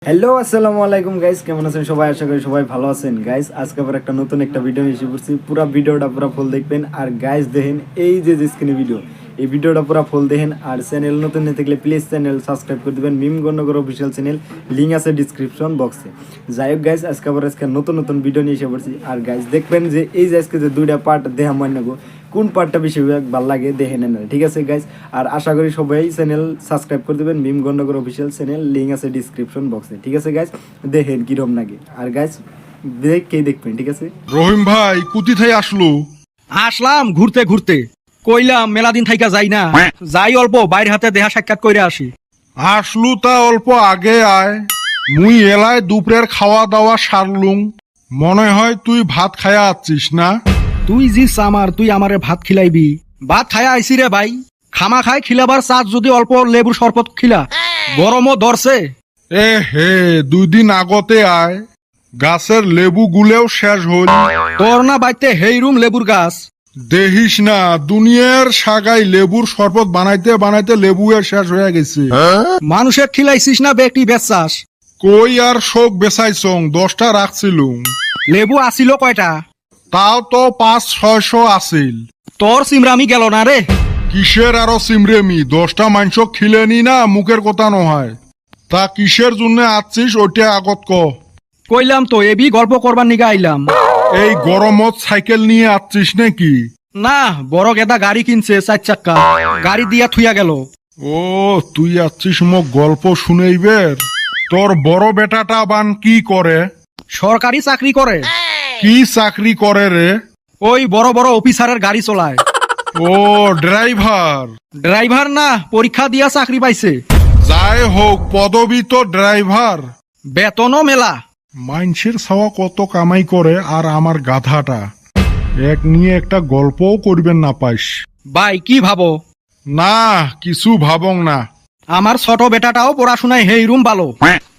Hello আসসালামু আলাইকুম guys, কেমন আছেন সবাই? আশা করি সবাই ভালো আছেন গাইস। আজকে আবার একটা নতুন একটা ভিডিও এসে পড়ছি। পুরো ভিডিওটা পুরো ফুল দেখবেন। আর গাইস দেখেন এই যে স্ক্রিনে ভিডিও, এই ভিডিওটা পুরো ফুল দেখেন। আর চ্যানেল নতুন হয়ে থাকলে প্লিজ চ্যানেল সাবস্ক্রাইব করে দেবেন। মিম গণনগর অফিসিয়াল চ্যানেল, লিঙ্ক আছে ডিসক্রিপশন বক্সে। যাই হোক গাইস, আজকে নতুন নতুন ভিডিও নিয়ে এসে পড়ছি। আর গাইস দেখবেন যে এই যে আজকে যে দুইটা পার্ট দেহা মান্য কোন পার্টটা বেশি ভালো লাগে দেখে নেন, ঠিক আছে গাইস। আর আশা করি সবাই চ্যানেল সাবস্ক্রাইব করে দেবেন। মিম গণনগর অফিসিয়াল চ্যানেল, লিঙ্ক আছে ডিসক্রিপশন বক্সে, ঠিক আছে গাইস। দেখেন কিরম লাগে। আর গাইস দেখবেন, ঠিক আছে। রহিম ভাই কুতি থাই আসলো? আসলাম ঘুরতে ঘুরতে, কইলাম মেলা দিন থাইকা যাই না, যাই অল্প বাইরে হাতে দেহা সাক্ষাৎ কইরা আসি। আসলু তা অল্প আগে আয়, মুই এলায় দুপুরের খাওয়া দাওয়া সারলুম। মনে হয় তুই ভাত খায়া আছিস না? তুই জি সামার, তুই আমারে ভাত খিলাইবি? ভাত খায়া আইসি রে ভাই, খামা খাই খিলাবার চাঁদ যদি অল্প লেবুর শরবত খিলা, গরমও ধরছে। এ হে, 2 দিন আগতে আয়, গাছের লেবু গুলেও শেষ হইল। তোর না বাইতে হেইরুম লেবুর গাছ? দেখিস না, দুনিয়ার সাগাই লেবুর শরবত বানাইতে বানাইতে লেবু শেষ হয়ে গেছে। মানুষের খিলাইছিস না বেটি বেচাস? কই আর শোক বেচাইছং, 10টা রাখছিলুম। লেবু আসিল কয়টা? তাও তো 500-600 আছিল। তোর সিমরামি গেল না রে। কিসের আরো সিমরেমি, 10টা মাংস খিলেনি না, মুখের কথা নয়। তা কিসের জন্য আছিস ওইটা আগত ক। কইলাম তো এবি গল্প করবার নিগা আইলাম। এই গরমত সাইকেল নিয়ে আছিস নাকি? না, বড় গেদা গাড়ি কিনছে 4 চাক্কা, গাড়ি দিয়া থুইয়া গেল। ও, তুই আছিস মোক গল্প শুনেইবের? তোর বড় বেটাটা বান কি করে? সরকারি চাকরি করে। কি চাকরি করে রে? ওই বড় বড় অফিসারের গাড়ি চলায়। ও, ড্রাইভার। ড্রাইভার না, পরীক্ষা দিয়া চাকরি পাইছে। যাই হোক, পদবি তো ড্রাইভার। বেতনও মেলা। মাইনসের ছাওয়া কত কামাই করে, আর আমার গাধাটা এক নিয়ে একটা গল্পও করবেন না পাইস। ভাই কি ভাবো? না, কিছু ভাবং না। আমার ছোট বেটাটাও পড়াশোনায় হেইরুম ভালো।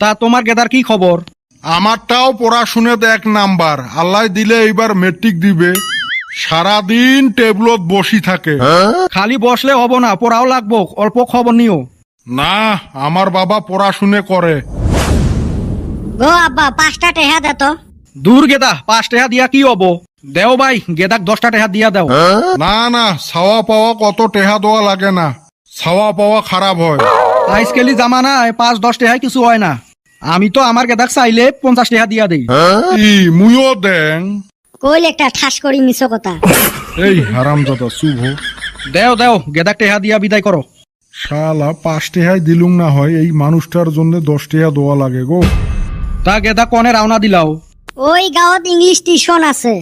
তা তোমার গেদার কি খবর? আমারটাও পড়াশুনেতে 1 নাম্বার। আল্লাহ দিলে এইবার মেট্রিক দিবে। সারাদিন টেবলত বসি থাকে। খালি বসলে হব না, পড়াও লাগবো, অল্প খবর নিও। না, আমার বাবা পড়াশুনে করে। গো আব্বা 5টা টেহা দে তো। দূর গেদা, 5 টাকা দিয়া কি হব? দেও ভাই, গেদাক 10টা টাকা দিয়া দাও। না না, ছাওয়া পাওয়া কত টেহা দেওয়া লাগে না, ছাওয়া পাওয়া খারাপ হয়। আজকালি জামানায় 5-10 টাকায় কিছু হয় না। আমি তো আমার গেদাক চাইলে 50 টাকা দিয়া দেই। ই মুইও দেং। কইল একটা ঠাস করি মিছো কথা। এই হারামজাদা শুভ, দেও দেও, গেদাক টাকা দিয়া বিদায় করো। শালা 5 টেহাই দিলুম না হয়, এই মানুষটার জন্য 10 টেহা দেওয়া লাগে গো। তা গেদা কনে রওনা দিলাও? ওই গাঁৱত ইংলিশ টিউশন আছে।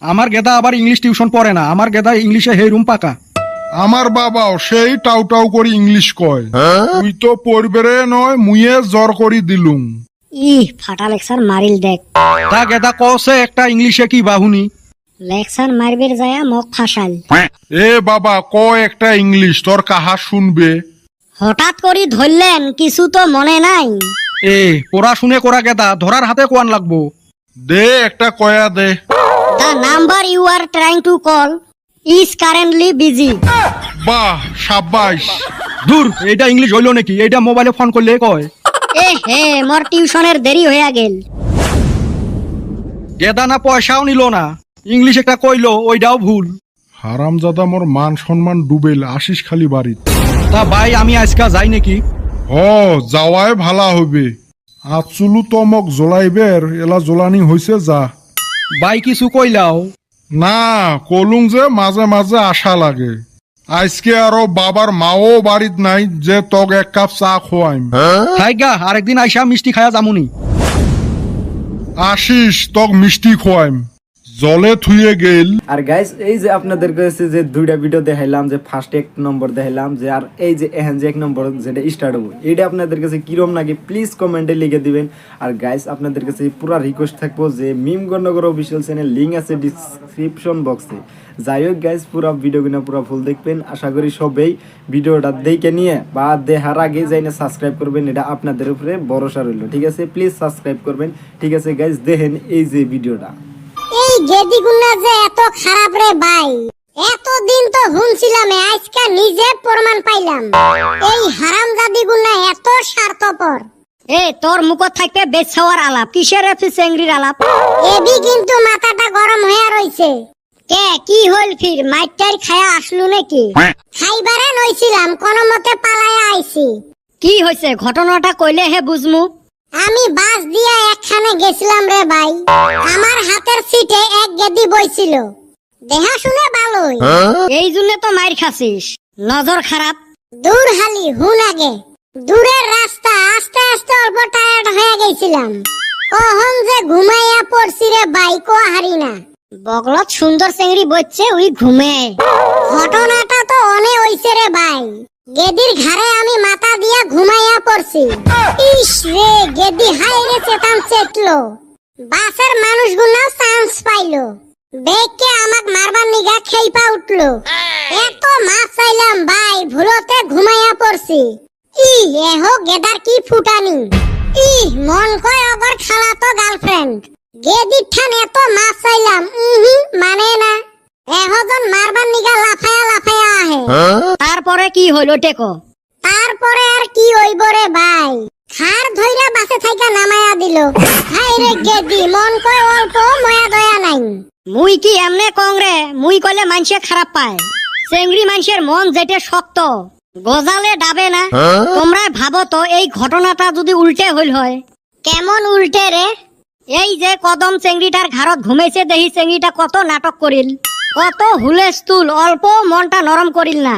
আমার গেদা আবার ইংলিশ টিউশন পড়ে না, আমার গেদা ইংলিশে হেইরুম পাকা। আমার বাবাও সেই টাউ টাউ করে ইংলিশ কয়। তুই তো পড়বে নয়, মুইয়ে জ্বর করি দিলুম। ফাটা লেকচার মারিল দেখ। তা গেদা কছে একটা ইংলিশে কি বাহুনি? লেকচার মারবের যায় মোক ফাঁসাল। এ বাবা, ক একটা ইংলিশ, তোর কাহা শুনবে। হঠাৎ করি ধরলেন, কিছু তো মনে নাই। এ পড়াশুনে করা গেদা, ধরার হাতে কোয়ান লাগবো। দে একটা কয়া দে। The number you are trying to call is currently busy. বাহ, সাব্বাস। দূর, এইটা ইংলিশ হইল নাকি? এইটা মোবাইলে ফোন করলে কয়। এ হে, মোর টিউশনের দেরি হইয়া গেল। গেদা না পয়সাও নিল না, ইংলিশ একটা কইলো, ওইটাও ভুল। হারামজাদা মোর মান সম্মান ডুবেল, আসিস খালি বাড়িত। তা ভাই আমি আজকা যাই নাকি? ও, যাওয়াই ভালা হবে। আচুলু তো মোক জ্বলাইবের, এলা জ্বলানি হইছে, যা। ভাই কিছু কইলাও? না, কলুং যে মাঝে মাঝে আশা লাগে। আজকে আরো বাবার মাও বাড়িত নাই যে তক 1 কাপ চা খোয়াইম। থাইগা, আরেকদিন আইসা মিষ্টি খায়া জামুনি। আসিস, তক মিষ্টি খোয়াইম। জলে থুয়ে গেল। আর গাইস এই যে আপনাদের কাছে যে দুইটা ভিডিও দেখাইলাম, যে ফার্স্ট 1 নম্বর দেখাইলাম, যে আর এই যে এখন যে 1 নম্বর যেটা স্টার্ট হবো, এইটা আপনাদের কাছে কিরম নাকি প্লিজ কমেন্টে লিখে দিবেন। আর গাইস আপনাদের কাছে পুরা রিকোয়েস্ট থাকবো যে মিম গণনগর অফিসিয়াল চ্যানেল, লিঙ্ক আছে ডিসক্রিপশন বক্সে। যাই হোক গাইস, পুরো ভিডিওগুলো পুরো ফুল দেখবেন। আশা করি সবাই ভিডিওটা দেখে নিয়ে বা দেখার আগে যাই না সাবস্ক্রাইব করবেন, এটা আপনাদের উপরে ভরসা রইল, ঠিক আছে? প্লিজ সাবস্ক্রাইব করবেন, ঠিক আছে গাইস? দেখেন এই যে ভিডিওটা। এই গেদিগুনা যে এত খারাপ রে ভাই, এতদিন তো শুনছিলাম, আজকে নিজে প্রমাণ পাইলাম। এই হারামজাদিগুনা এত স্বার্থপর। এ তোর মুখত থাকবে বেছাওয়ার আলাপ, কিসের এফি চেংড়ির আলাপ? এবি কিন্তু মাথাটা গরম হয়ে রইছে। কে কি হল ফির, মাইটার খায়া আসলু নাকি? খাইবারে নইছিলাম, কোন মতে পালায়া আইছি। কি হয়েছে ঘটনাটা কইলে হে বুঝমু। আমি বাস দিয়া একখানে গেছিলাম রে ভাই। আমার হাতের সিটে এক গেদি বইছিল, দেহা শুনে ভালোই। এই জন্য তো মাইর খাসিস, নজর খারাপ। দূর হালি হুন আগে, দূরের রাস্তা, আস্তে আস্তে অল্প টায়ার্ড হয়ে গেছিলাম। কখন যে ঘুমাইয়া পড়ছি রে ভাই, কো হারি না। বগলত সুন্দর চেংড়ি বইছে, উই ঘুমে। ঘটনাটা তো অনে হইছে রে ভাই। গেদির ঘাড়ে আমি মাথা দিয়া ঘুমাইয়া পড়ছি। ইস রে, গেদি হাই রে চেতান চেতলো। বাসের মানুষগুলাও চান্স পাইলো, দেখকে আমাক মারবার নিগা খেইপা উঠলো। এত মাছ চাইলাম ভাই, ভুলতে ঘুমাইয়া পড়ছি। ই এহো গেদার কি ফুটানি। ই মন কয় অগর খালাতো গার্লফ্রেন্ড। গেদির ঠান এত মাছ চাইলাম, মানে না। এহজন মারবার নিগা লাফায়া লাফায়া আহে। তারপরে কি হইল টেকো? তারপরে আর কি হইব রে ভাই, খার ধইরা বাসে থাইকা নামায়া দিল। হাই রে গেদি, মন কয় অল্প ময়া দয়া নাই। মুই কি এমনে কংরে, মুই কইলে মানুষে খারাপ পায়। চেংড়ি মানুষের মন যেটা শক্ত, গজালে ডাবে না। তোমরা ভাবো তো এই ঘটনাটা যদি উল্টে হইল হয়। কেমন উল্টে রে? এই যে কদম চেংড়িটার ঘাড়ত ঘুমাইছে, দেখি চেংড়িটা কত নাটক করিল, কত হুলেস্তুল, অল্প মনটা নরম করিল না।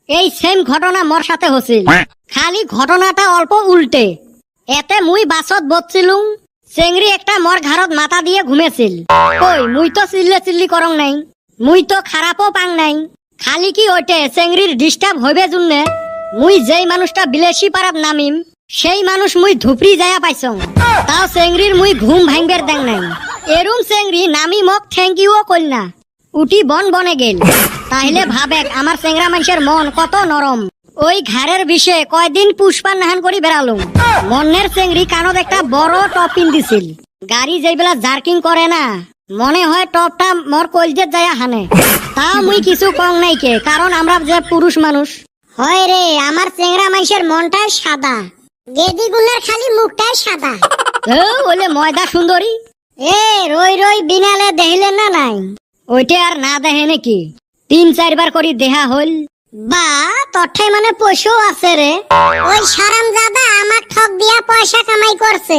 এই সেম ঘটনা মোর সাথে হছিল, খালি ঘটনাটা অল্প উল্টে। এতে মুই বাসত বসছিলুম, চেংড়ি একটা মোর ঘাড়ত মাথা দিয়ে ঘুমেছিল। কই মুই তো চিল্লে চিল্লি করং নাই, মুই তো খারাপও পাং নাই। খালি কি ওইটে চেংড়ির ডিস্টার্ব হইবে জন্যে মুই যেই মানুষটা বিলেসি পারাত নামিম, সেই মানুষ মুই ধুপড়ি যায়া পাইছং। তাও চেংড়ির মুই ঘুম ভাঙবের দেং নাই। এরুম চেংড়ি নামি মক থ্যাংক ইউ কইল না, উঠি বন বনে গেল। তাইলে ভাবেক আমার চেংড়া মানুষের মন কত নরম। ওই ঘাড়ের বিষে কয়দিন পুষ্পান নাহান করি বেড়ালুম। মনের চেংড়ি কানত একটা বড় টপ পিন দিছিল। গাড়ি যেইবেলা জার্কিং করে না, মনে হয় টপটা মোর কলজেত যায় হানে। তাও মুই কিছু কং নাই কে, কারণ আমরা যে পুরুষ মানুষ। হয় রে, আমার চেংড়া মানুষের মনটাই সাদা, গেদি গুনার খালি মুখটাই সাদা। ওলে ময়দা সুন্দরী। এ রই রই বিনালে দেখিলে না নাই? ওইটা আর না দেখে নাকি? 3-4 বার করি দেহা হল। বা তঠাই মানে পয়সাও আছে রে। ওই সারাম দাদা আমাক ঠক দিয়া পয়সা কামাই করছে।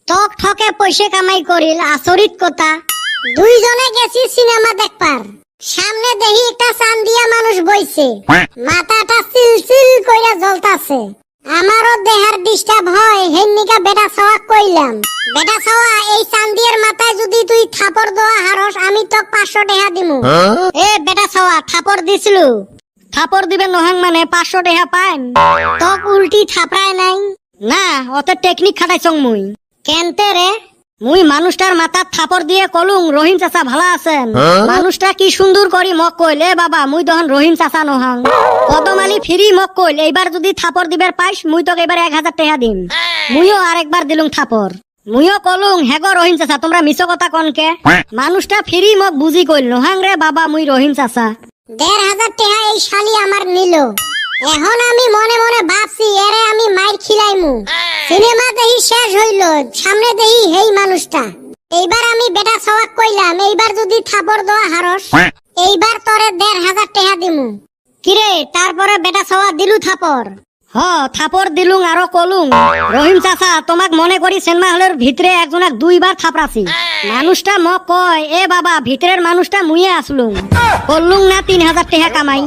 টক ঠকে পয়সা কামাই করিল, আচরিত কথা। দুইজনে গেছি সিনেমা দেখবার, সামনে দেখি একটা চান্দিয়া মানুষ বইছে, মাথাটা চিল চিল কইরা জ্বলতাছে। আমারও দেহার ডিস্টার্ব হয়, হেন্নিকা বেটা ছাওয়া কইলাম, বেটা ছাওয়া এই চান্দিয়ার মাথায় যদি তুই থাপড় দেওয়া হারস, আমি তোক 500 টাকা দিমু। এ বেটা ছাওয়া, থাপড় দিছিলু? থাপড় দিবে নহাং মানে 500 টাকা পাইন? তোক উল্টি থাপড়ায় নাই? না, অত টেকনিক খাটাইছং মুই। কেনতে রে? মুই মানুষটার মাথার থাপড় দিয়ে কলুং, রহিম চাচা ভালা আছেন। মানুষটা কি সুন্দর করি মক কইল, এ বাবা মুই তখন রহিম চাচা নহাং। কদমালি ফিরি মক কইল, এইবার যদি থাপড় দিবার পাইস মুই তোকে এবার 1000 টাকা দিম। মুইও আরেকবার দিলুম থাপড়। মুইও কলুং, হেগো রহিম চাচা তোমরা মিছো কথা কনকে। মানুষটা ফিরি মক বুঝি কইল, নহাং রে বাবা মুই রহিম চাচা। 1500 টাকা এই শালি আমার নিল। এখন আমি মনে মনে ভাবছি, এরে আমি মাইর খিলাইমু। সিনেমা দেখি শেষ হইল, সামনে দেখি হেই মানুষটা। এইবার আমি বেটা ছাওয়াক কইলাম, এইবার যদি থাপড় দেওয়া হারস, এইবার তোরে 1500 টাকা দিমু। কিরে, তারপরে বেটা ছাওয়া দিলু থাপড়? হ, থাপড় দিলুং আরো কলুং, রহিম চাচা তোমাক মনে করি সিনেমা হলের ভিতরে একজনাক 2 বার থাপড়াছি। মানুষটা মক কয়, এ বাবা ভিতরের মানুষটা মুইয়ে আসলুম। করলুং না 3000 টাকা কামাই।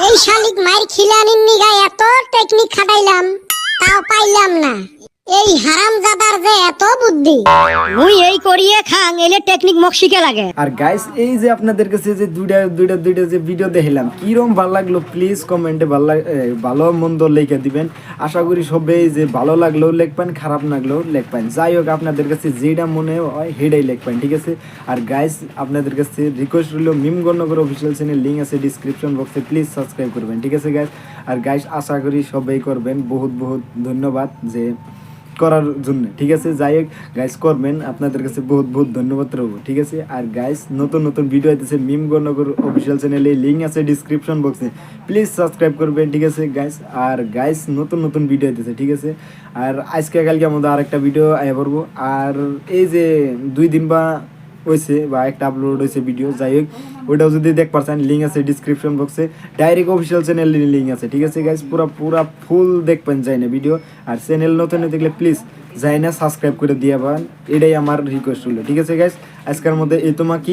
এই শালিক মাইর খিলানির নিগা এত টেকনিক খাটাইলাম, তাও পাইলাম না। এই হারামজাদার যে এত বুদ্ধি। মুই এই করিয়ে খাং, এলে টেকনিক মক শিখে লাগে। আর গাইস, এই যে আপনাদের কাছে যে দুইটা যে ভিডিও দেখলাম, কিরম ভালো লাগলো প্লিজ কমেন্টে ভালো মন্দ লিখে দিবেন। আশা করি সবাই যে ভালো লাগলেও লিখবেন, খারাপ লাগলেও লিখবেন। যাই হোক, আপনাদের কাছে যেটা মনে হয় সেটাই লিখবেন, ঠিক আছে? আর গাইস, আপনাদের কাছে রিকোয়েস্ট রইল, মিম গণনগর অফিসিয়াল চ্যানেল লিঙ্ক আছে ডিসক্রিপশন বক্সে, প্লিজ সাবস্ক্রাইব করবেন, ঠিক আছে গাইস? আর গাইস, আশা করি সবাই করবেন। বহুত বহুত ধন্যবাদ যে করার জন্য, ঠিক আছে? যাই হোক গাইস, করবেন, আপনাদের কাছে বহুত বহুত ধন্যবাদ রইব, ঠিক আছে? আর গাইস নতুন নতুন ভিডিও আইতেছে মিম গণনগর অফিসিয়াল চ্যানেলে, লিঙ্ক আছে ডিসক্রিপশন বক্সে, প্লিজ সাবস্ক্রাইব করবেন, ঠিক আছে গাইস? আর গাইস নতুন নতুন ভিডিও আইতেছে, ঠিক আছে? আর আজকে কালকে আমাদের আরেকটা ভিডিও আয়া পড়বো। আর এই যে 2 দিন বা হয়েছে বা একটা আপলোড হয়েছে ভিডিও, যাই হোক ওইটাও যদি দেখ পারছেন, লিঙ্ক আছে ডিসক্রিপশন বক্সে, ডাইরেক্ট অফিসিয়াল চ্যানেলের লিঙ্ক আছে, ঠিক আছে গাইস? পুরা ফুল দেখবেন যাই না ভিডিও। আর চ্যানেল নতুন দেখলে প্লিজ যাই না সাবস্ক্রাইব করে দিয়ে পান, এটাই আমার রিকোয়েস্ট হলো, ঠিক আছে গাইস? আজকের মধ্যে এই তোমাকে